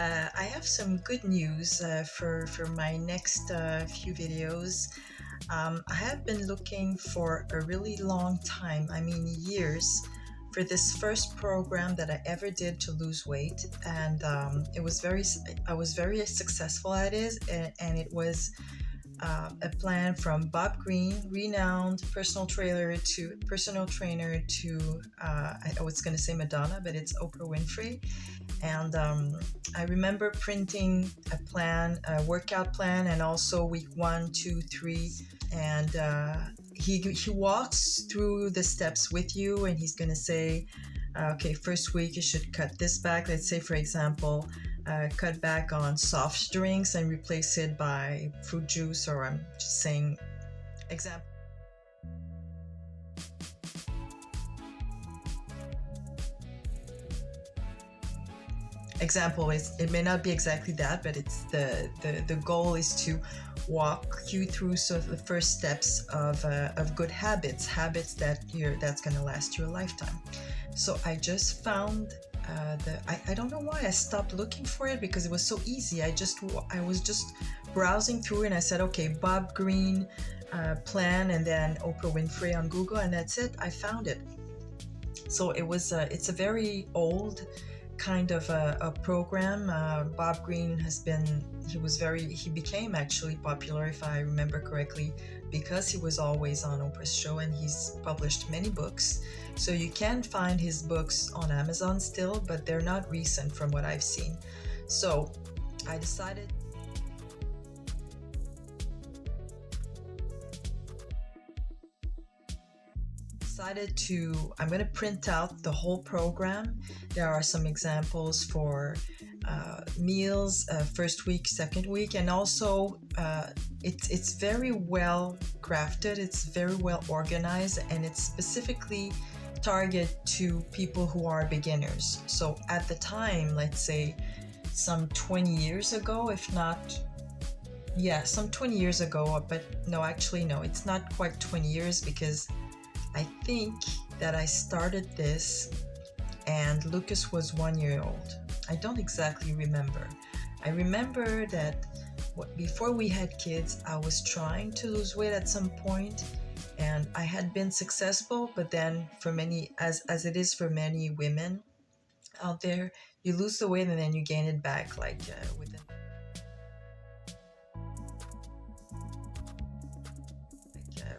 I have some good news for my next few videos. I have been looking for a really long time, I mean years, for this first program that I ever did to lose weight, and I was very successful at it, and it was a plan from Bob Greene, renowned personal trainer to I was going to say Madonna, but it's Oprah Winfrey. And I remember printing a workout plan, and also week 1, 2, 3. And he walks through the steps with you, and he's going to say, okay, first week you should cut this back. Let's say, for example, cut back on soft drinks and replace it by fruit juice, or I'm just saying example. Example is, it may not be exactly that, but it's the goal is to walk you through sort of the first steps of good habits that's going to last you a lifetime. So I just found I don't know why I stopped looking for it, because it was so easy. I was just browsing through, and I said, okay, Bob Greene plan, and then Oprah Winfrey on Google, and that's it. I found it. So it's a very old kind of a program. Bob Greene he became actually popular, if I remember correctly, because he was always on Oprah's show, and he's published many books. So you can find his books on Amazon still, but they're not recent from what I've seen. So I decided I'm going to print out the whole program. There are some examples for meals, first week, second week, and also it's very well crafted, it's very well organized, and it's specifically targeted to people who are beginners. So at the time, let's say some 20 years ago, if not, yeah, some 20 years ago, but no, actually, no, it's not quite 20 years, because I think that I started this and Lucas was 1 year old. I don't exactly remember. I remember that before we had kids, I was trying to lose weight at some point, and I had been successful, but then for many, as it is for many women out there, you lose the weight and then you gain it back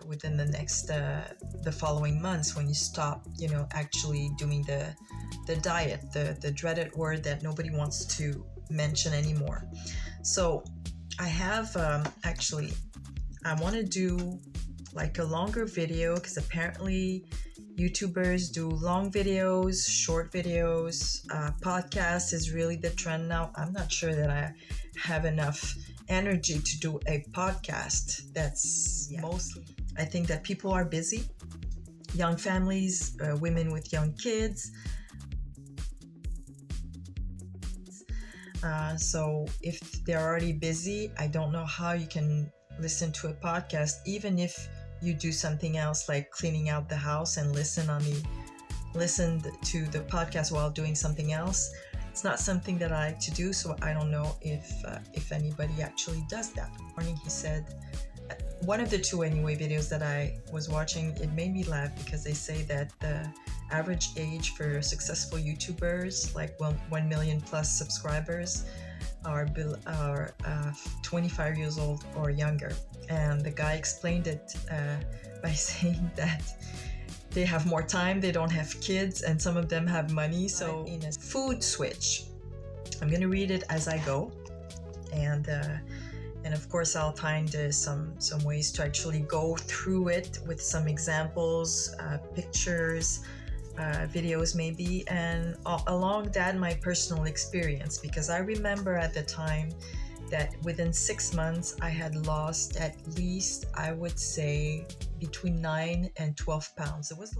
within the following months, when you stop, actually doing the diet, the dreaded word that nobody wants to mention anymore. So I have I want to do like a longer video, because apparently YouTubers do long videos, short videos. Podcast is really the trend now. I'm not sure that I have enough energy to do a podcast. Mostly, I think that people are busy, young families, women with young kids. So if they're already busy, I don't know how you can listen to a podcast, even if you do something else like cleaning out the house and listen to the podcast while doing something else. It's not something that I like to do, so I don't know if anybody actually does that. Morning, he said, one of the two anyway videos that I was watching, it made me laugh, because they say that the average age for successful YouTubers, like 1 million plus subscribers, are 25 years old or younger. And the guy explained it by saying that they have more time, they don't have kids, and some of them have money. So in a food switch, I'm going to read it as I go, and of course I'll find some ways to actually go through it with some examples, pictures, videos maybe, and along that my personal experience, because I remember at the time that within 6 months I had lost at least, I would say, between 9 and 12 pounds. It was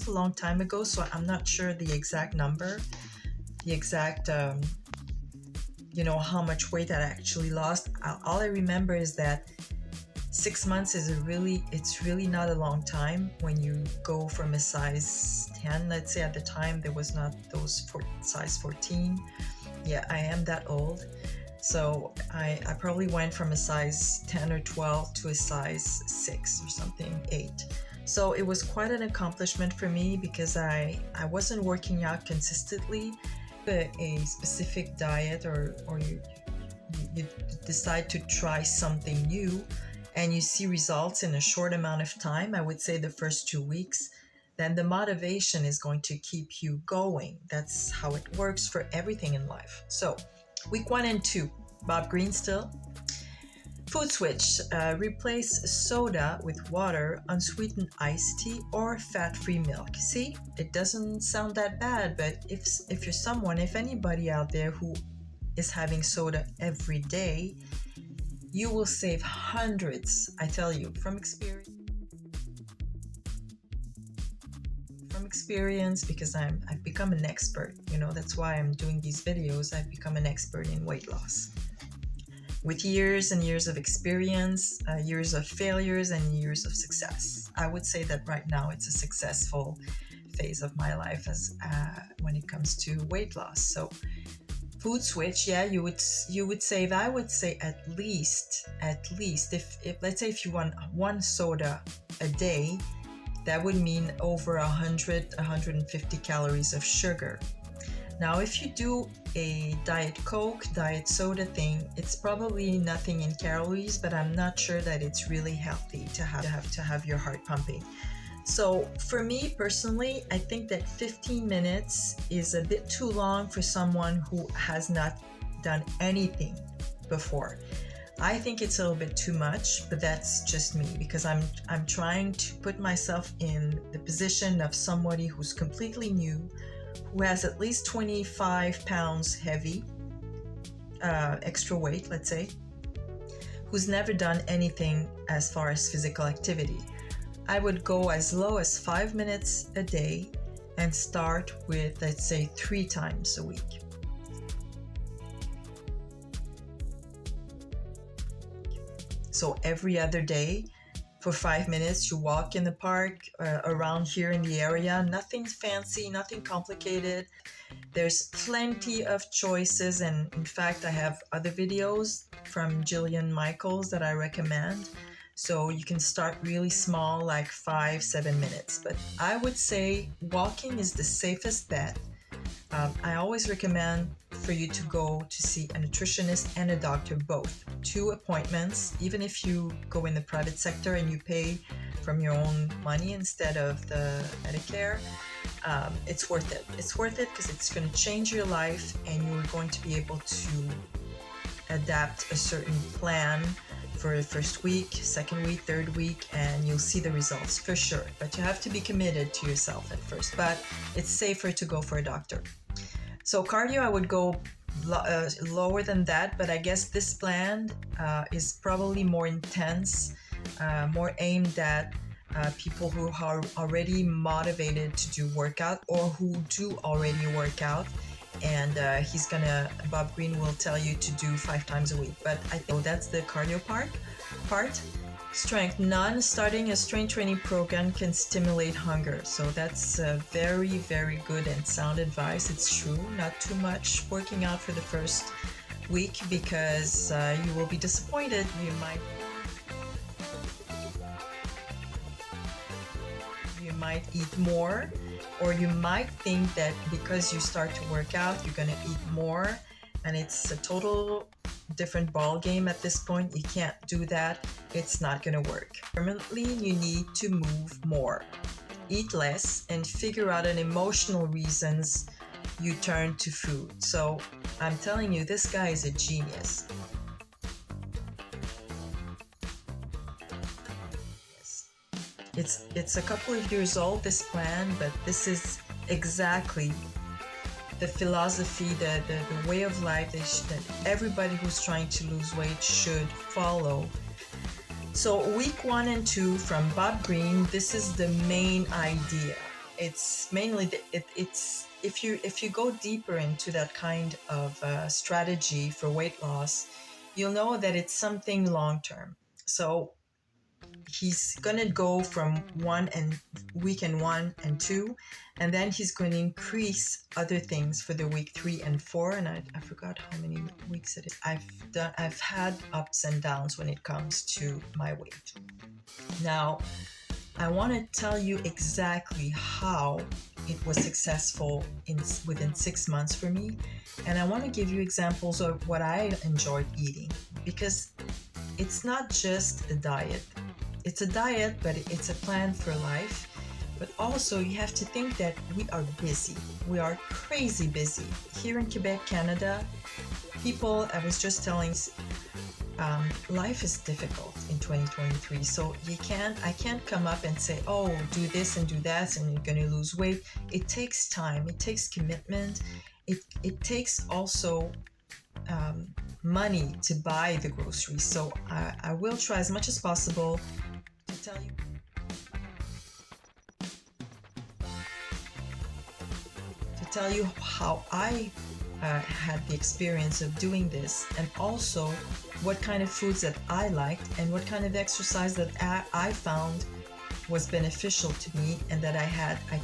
a long time ago, so I'm not sure the exact number, how much weight I actually lost. All I remember is that 6 months is it's really not a long time when you go from a size 10. Let's say at the time there was not those size 14. Yeah, I am that old. So I probably went from a size 10 or 12 to a size 6 or something, 8. So it was quite an accomplishment for me because I wasn't working out consistently. A specific diet, or you decide to try something new and you see results in a short amount of time, I would say the first 2 weeks, then the motivation is going to keep you going. That's how it works for everything in life. So, week 1 and 2, Bob Greene still. Food switch, replace soda with water, unsweetened iced tea, or fat-free milk. See, it doesn't sound that bad, but if you're someone, if anybody out there who is having soda every day, you will save hundreds, I tell you, from experience. Because I've become an expert. That's why I'm doing these videos. I've become an expert in weight loss. With years and years of experience, years of failures and years of success. I would say that right now it's a successful phase of my life as when it comes to weight loss. So food switch, yeah, you would save, I would say at least if let's say if you want one soda a day, that would mean over 150 calories of sugar. Now, if you do a Diet Coke, Diet Soda thing, it's probably nothing in calories, but I'm not sure that it's really healthy to have your heart pumping. So for me personally, I think that 15 minutes is a bit too long for someone who has not done anything before. I think it's a little bit too much, but that's just me because I'm trying to put myself in the position of somebody who's completely new, who has at least 25 pounds heavy, extra weight, let's say, who's never done anything as far as physical activity. I would go as low as 5 minutes a day and start with, let's say, 3 times a week. So every other day for 5 minutes, you walk in the park around here in the area. Nothing fancy, nothing complicated. There's plenty of choices. And in fact, I have other videos from Jillian Michaels that I recommend. So you can start really small, like 5-7 minutes. But I would say walking is the safest bet. I always recommend for you to go to see a nutritionist and a doctor, both. 2 appointments, even if you go in the private sector and you pay from your own money instead of the Medicare. It's worth it. It's worth it because it's going to change your life and you're going to be able to adapt a certain plan for the first week, second week, third week, and you'll see the results for sure. But you have to be committed to yourself at first. But it's safer to go for a doctor. So cardio, I would go lower than that, but I guess this plan is probably more intense, more aimed at people who are already motivated to do workout or who do already work out. And Bob Greene will tell you to do 5 times a week. But I think that's the cardio part. Strength. None starting a strength training program can stimulate hunger. So that's very, very good and sound advice. It's true. Not too much working out for the first week because you will be disappointed. You might eat more, or you might think that because you start to work out, you're going to eat more, and it's a total different ball game at this point. You can't do that. It's not going to work. Permanently, you need to move more, eat less, and figure out an emotional reasons you turn to food. So I'm telling you, this guy is a genius. It's a couple of years old, this plan, but this is exactly the philosophy, the way of life that everybody who's trying to lose weight should follow. So week 1 and 2 from Bob Greene, this is the main idea. It's mainly it's if you go deeper into that kind of strategy for weight loss, you'll know that it's something long term. So he's gonna go from weekend 1 and 2, and then he's going to increase other things for the week 3 and 4. And I forgot how many weeks it is. I've had ups and downs when it comes to my weight. Now, I want to tell you exactly how it was successful within 6 months for me, and I want to give you examples of what I enjoyed eating, because it's not just a diet. It's a diet, but it's a plan for life. But also, you have to think that we are busy. We are crazy busy. Here in Quebec, Canada, people, I was just telling, life is difficult in 2023. So I can't come up and say, oh, do this and do that, and you're going to lose weight. It takes time. It takes commitment. It takes also money to buy the groceries. So I will try as much as possible to tell you how I had the experience of doing this, and also what kind of foods that I liked and what kind of exercise that I found was beneficial to me, and that I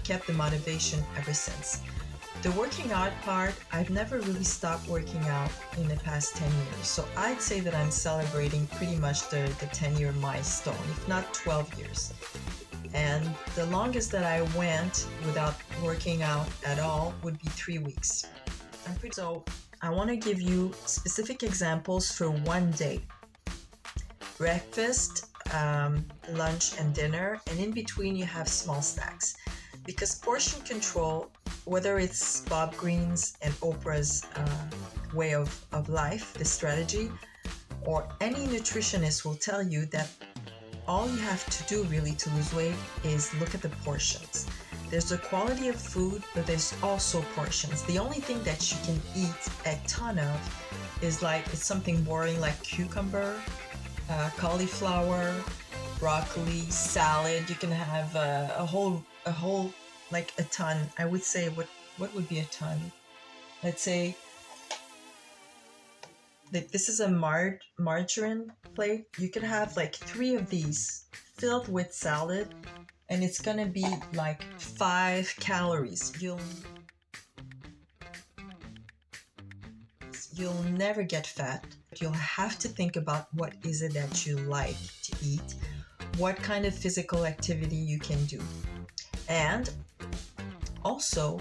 kept the motivation ever since. The working out part, I've never really stopped working out in the past 10 years. So I'd say that I'm celebrating pretty much the 10-year milestone, if not 12 years. And the longest that I went without working out at all would be 3 weeks. So I want to give you specific examples for one day. Breakfast, lunch, and dinner, and in between you have small snacks. Because portion control, whether it's Bob Greene's and Oprah's way of life, the strategy, or any nutritionist will tell you that all you have to do really to lose weight is look at the portions. There's the quality of food, but there's also portions. The only thing that you can eat a ton of is it's something boring like cucumber, cauliflower, broccoli, salad. You can have a whole like a ton. I would say what would be a ton? Let's say that this is a margarine plate. You could have 3 of these filled with salad, and it's gonna be 5 calories. You'll never get fat. You'll have to think about what is it that you like to eat, what kind of physical activity you can do. And also,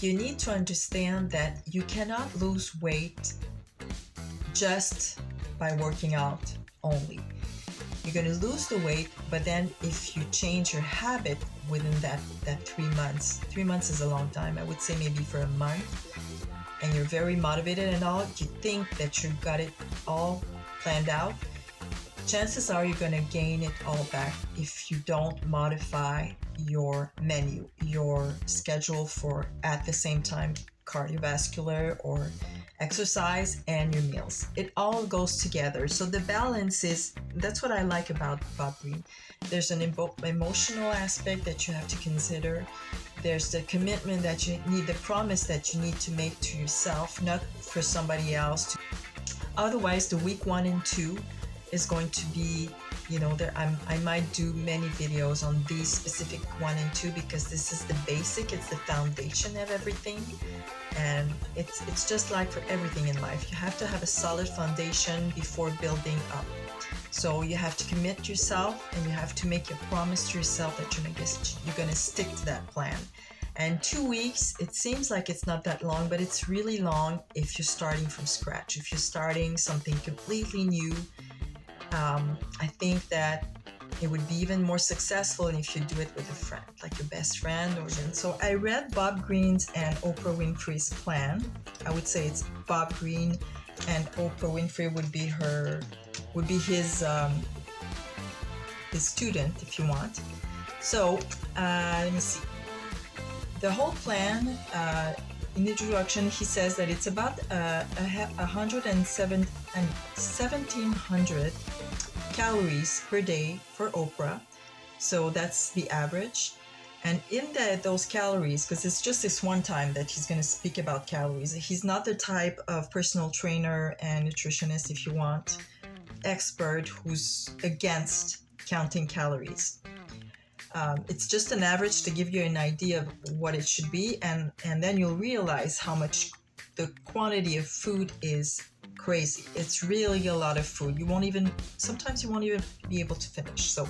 you need to understand that you cannot lose weight just by working out only. You're going to lose the weight, but then if you change your habit within that 3 months, 3 months is a long time. I would say maybe for a month, and you're very motivated and all, you think that you've got it all planned out, chances are you're going to gain it all back if you don't modify your menu, your schedule for at the same time cardiovascular or exercise and your meals. It all goes together. So the balance that's what I like about Bob Greene. There's an emotional aspect that you have to consider. There's the commitment that you need, the promise that you need to make to yourself, not for somebody else. Otherwise, the week 1 and 2 is going to be, I might do many videos on these specific 1 and 2, because this is the basic, it's the foundation of everything. And it's just like for everything in life. You have to have a solid foundation before building up. So you have to commit yourself, and you have to make a promise to yourself that you're going to stick to that plan. And 2 weeks, it seems like it's not that long, but it's really long if you're starting from scratch. If you're starting something completely new, I think that it would be even more successful if you do it with a friend, like your best friend. So I read Bob Greene's and Oprah Winfrey's plan. I would say it's Bob Greene, and Oprah Winfrey would be his student, if you want. So let me see. The whole plan, in the introduction, he says that it's about 1,700 calories per day for Oprah. So that's the average. And in those calories, because it's just this one time that he's going to speak about calories. He's not the type of personal trainer and nutritionist, if you want, expert who's against counting calories. It's just an average to give you an idea of what it should be, and then you'll realize how much the quantity of food is crazy. It's really a lot of food. Sometimes you won't even be able to finish. So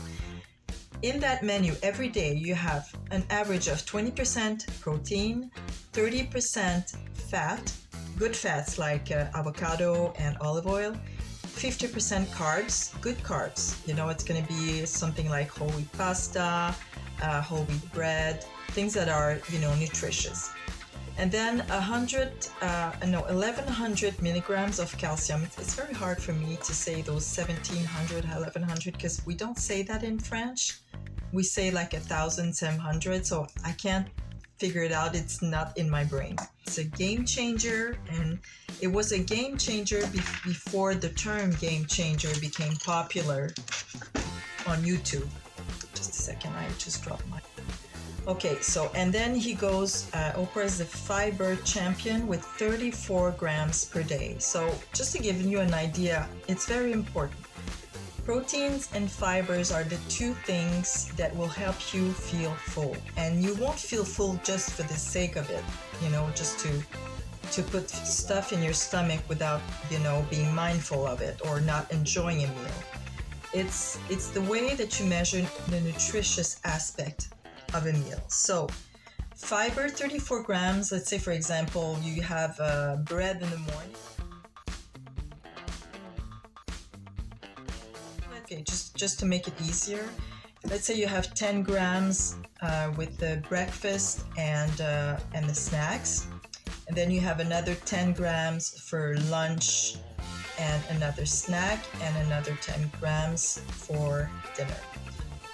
in that menu every day you have an average of 20% protein, 30% fat, good fats like avocado and olive oil, 50% carbs, good carbs. It's going to be something like whole wheat pasta, whole wheat bread, things that are, nutritious. And then 1100 milligrams of calcium. It's very hard for me to say those 1700, 1100, because we don't say that in French. We say like 1700, so I can't figure it out. It's not in my brain. It's a game changer, and it was a game changer before the term game changer became popular on YouTube. Just a second, I just dropped my... Okay, so, and then he goes, Oprah is the fiber champion with 34 grams per day. So just to give you an idea, it's very important. Proteins and fibers are the two things that will help you feel full. And you won't feel full just for the sake of it, just to put stuff in your stomach without, being mindful of it or not enjoying a meal. It's the way that you measure the nutritious aspect of a meal. So fiber, 34 grams. Let's say, for example, you have bread in the morning. Okay, just to make it easier, let's say you have 10 grams with the breakfast and the snacks, and then you have another 10 grams for lunch and another snack and another 10 grams for dinner.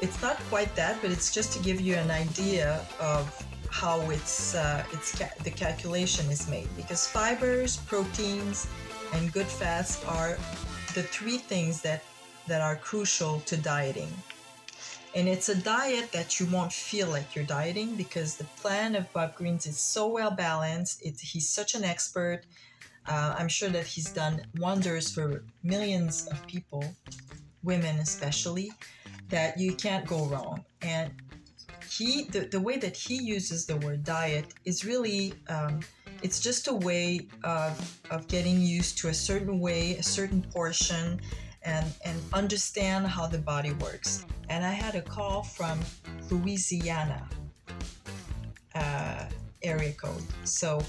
It's not quite that, but it's just to give you an idea of how the calculation is made, because fibers, proteins, and good fats are the three things that are crucial to dieting. And it's a diet that you won't feel like you're dieting, because the plan of Bob Greene's is so well balanced. He's such an expert. I'm sure that he's done wonders for millions of people, women especially, that you can't go wrong. And the way that he uses the word diet is really, it's just a way of getting used to a certain way, a certain portion, and understand how the body works. And I had a call from Louisiana area code. So,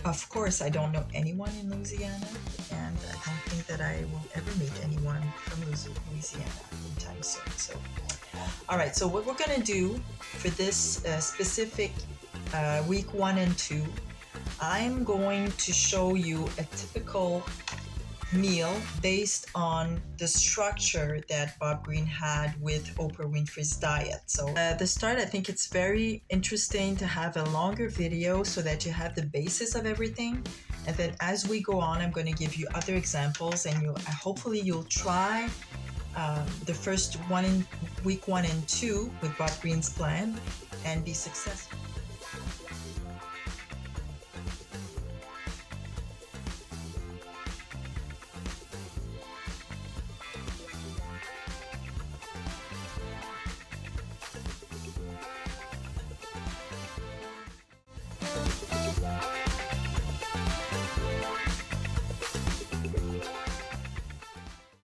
of course, I don't know anyone in Louisiana, and I don't think that I will ever meet anyone from Louisiana anytime soon. So, all right, so what we're going to do for this specific week 1 and 2, I'm going to show you a typical meal based on the structure that Bob Greene had with Oprah Winfrey's diet. So at the start, I think it's very interesting to have a longer video so that you have the basis of everything. And then as we go on, I'm going to give you other examples, and hopefully you'll try the first week 1 and 2 with Bob Greene's plan and be successful.